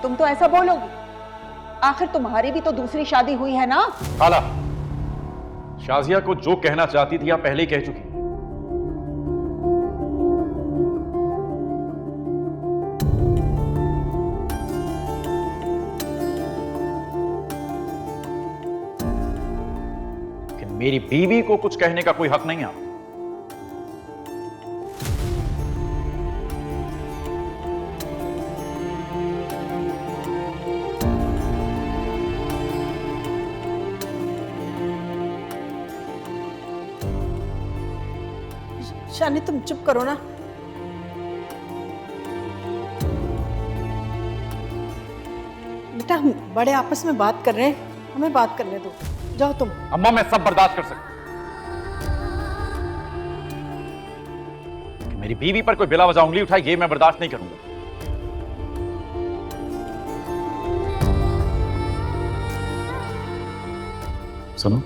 तुम तो ऐसा बोलोगी, आखिर तुम्हारी भी तो दूसरी शादी हुई है ना। खाला, शाजिया को जो कहना चाहती थी आप पहले ही कह चुकी। कि मेरी बीवी को कुछ कहने का कोई हक नहीं है। शानी तुम चुप करो ना। बेटा हम बड़े आपस में बात कर रहे हैं, हमें बात करने दो। जाओ तुम। अम्मा मैं सब बर्दाश्त कर सकता कि मेरी बीवी पर कोई बिला वजह उंगली उठाए, ये मैं बर्दाश्त नहीं करूंगा। सुनो,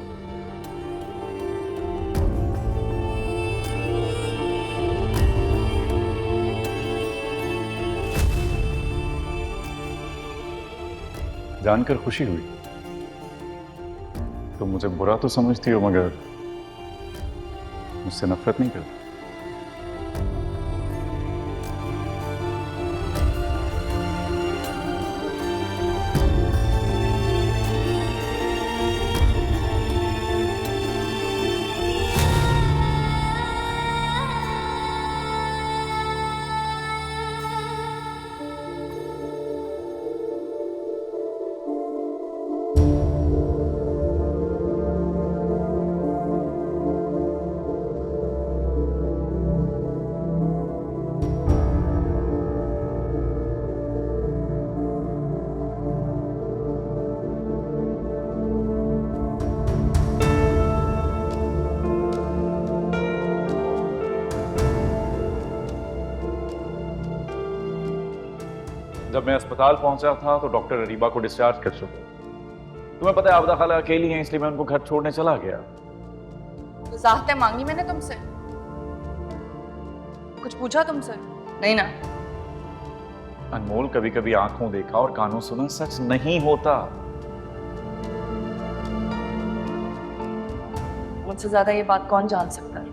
जानकर खुशी हुई। तुम मुझे बुरा तो समझती हो मगर मुझसे नफरत नहीं करती। जब मैं अस्पताल पहुंचा था तो डॉक्टर अरीबा को डिस्चार्ज कर चुके। तुम्हें पता है आबदा खाला अकेली हैं, इसलिए मैं उनको घर छोड़ने चला गया। वजाहतें मांगी मैंने तुमसे? कुछ पूछा तुमसे? नहीं ना। अनमोल, कभी कभी आंखों देखा और कानों सुना सच नहीं होता। मुझसे ज्यादा ये बात कौन जान सकता है?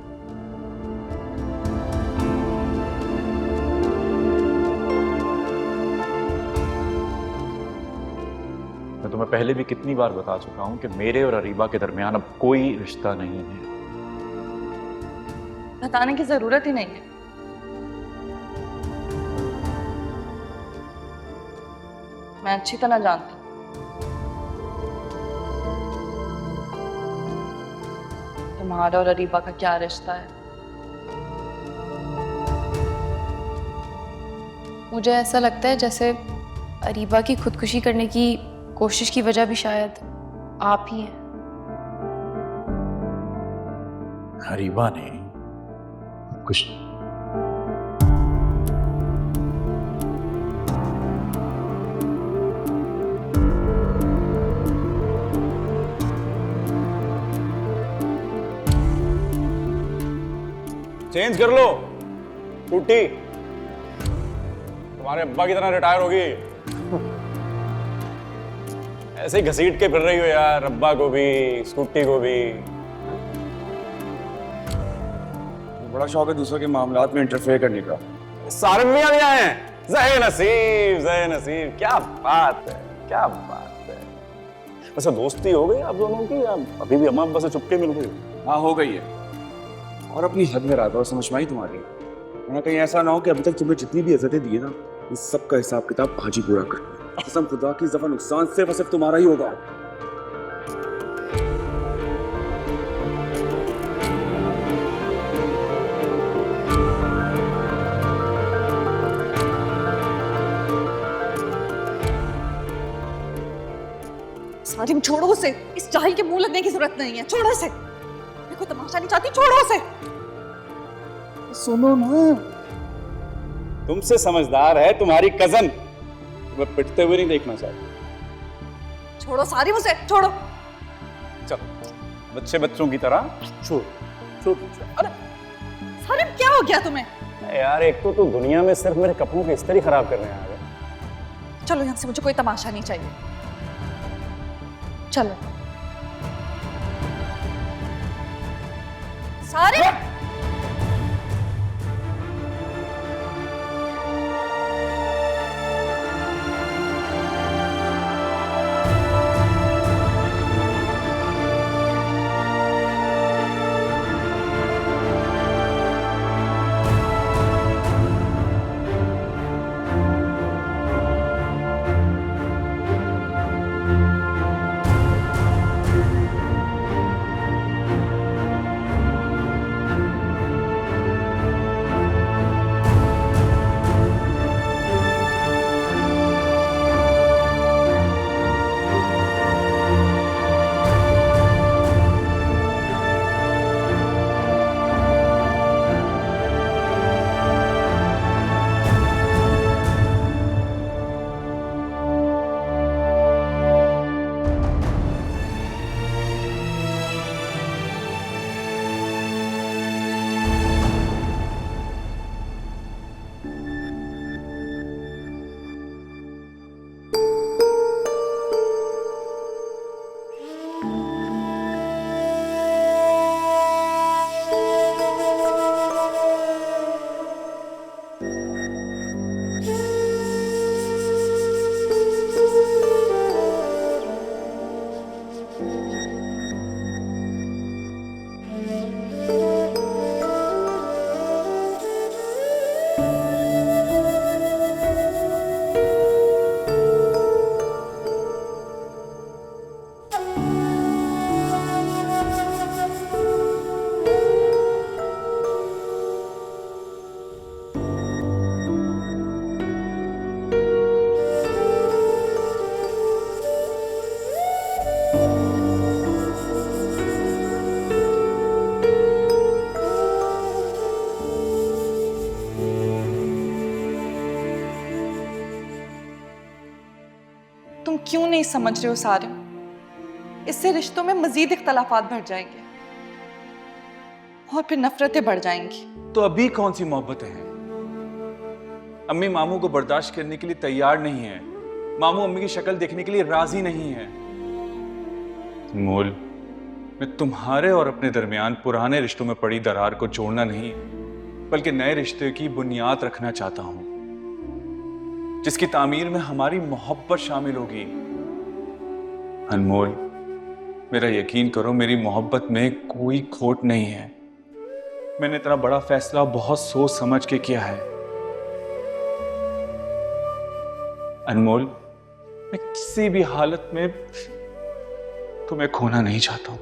मैं तुम्हें पहले भी कितनी बार बता चुका हूं कि मेरे और अरीबा के दरमियान अब कोई रिश्ता नहीं है। बताने की जरूरत ही नहीं है। मैं अच्छी तरह जानती हूँ तुम्हारा और अरीबा का क्या रिश्ता है। मुझे ऐसा लगता है जैसे अरीबा की खुदकुशी करने की कोशिश की वजह भी शायद आप ही हैं। अरीबा ने कुछ चेंज कर लो टूटी, तुम्हारे अब्बा की तरह रिटायर होगी। ऐसे ही घसीट के फिर रही हो यार, अब्बा को भी स्कूटी को भी। बड़ा शौक है दूसरों के मामलात में इंटरफेयर करने का। सारे मियां भी आए हैं। ज़हे नसीब, ज़हे नसीब। क्या बात है, क्या बात है। वैसे दोस्ती हो गई आप दोनों की या अभी भी अम्मा अब्बा से चुपके मिल गई? हाँ हो गई है, और अपनी हद में रहा था और समझ में आई तुम्हारी। वरना कहीं ऐसा ना हो कि अभी तक तुम्हें जितनी भी इज्जतें दी है ना, इस सब का हिसाब किताब आज ही पूरा कर। कसम खुदा की, इस दफा नुकसान सिर्फ और सिर्फ तुम्हारा ही होगा। साजिम छोड़ो उसे, इस जाहिल के मुंह लगने की जरूरत नहीं है। छोड़ो उसे, देखो तमाशा नहीं चाहती, छोड़ो उसे। सुनो ना, तुमसे समझदार है तुम्हारी कजन, तुम्हें पिटते हुए नहीं देखना चाहती। छोड़ो साजिम उसे, छोड़ो। चलो बच्चे बच्चों की तरह छोड़ छोड़। अरे साजिम क्या हो गया तुम्हें? यार एक तो तू दुनिया में सिर्फ मेरे कपड़ों के इस्त्री खराब करने आ गया, चलो यहाँ से, मुझे कोई तमाशा नहीं चाहिए। चलो। सारे तुम क्यों नहीं समझ रहे हो सारे? इससे रिश्तों में मजीद इख्तलाफात बढ़ जाएंगे और फिर नफरतें बढ़ जाएंगी। तो अभी कौन सी मोहब्बतें हैं? अम्मी मामू को बर्दाश्त करने के लिए तैयार नहीं है। मामू अम्मी की शक्ल देखने के लिए राजी नहीं है। मोल, मैं तुम्हारे और अपने दरमियान पुराने रिश्तों में पड़ी दरार को जोड़ना नहीं, बल्कि नए रिश्ते की बुनियाद रखना चाहता हूं, जिसकी तामीर में हमारी मोहब्बत शामिल होगी। अनमोल, मेरा यकीन करो, मेरी मोहब्बत में कोई खोट नहीं है। मैंने इतना बड़ा फैसला बहुत सोच समझ के किया है। अनमोल, मैं किसी भी हालत में तुम्हें खोना नहीं चाहता हूं।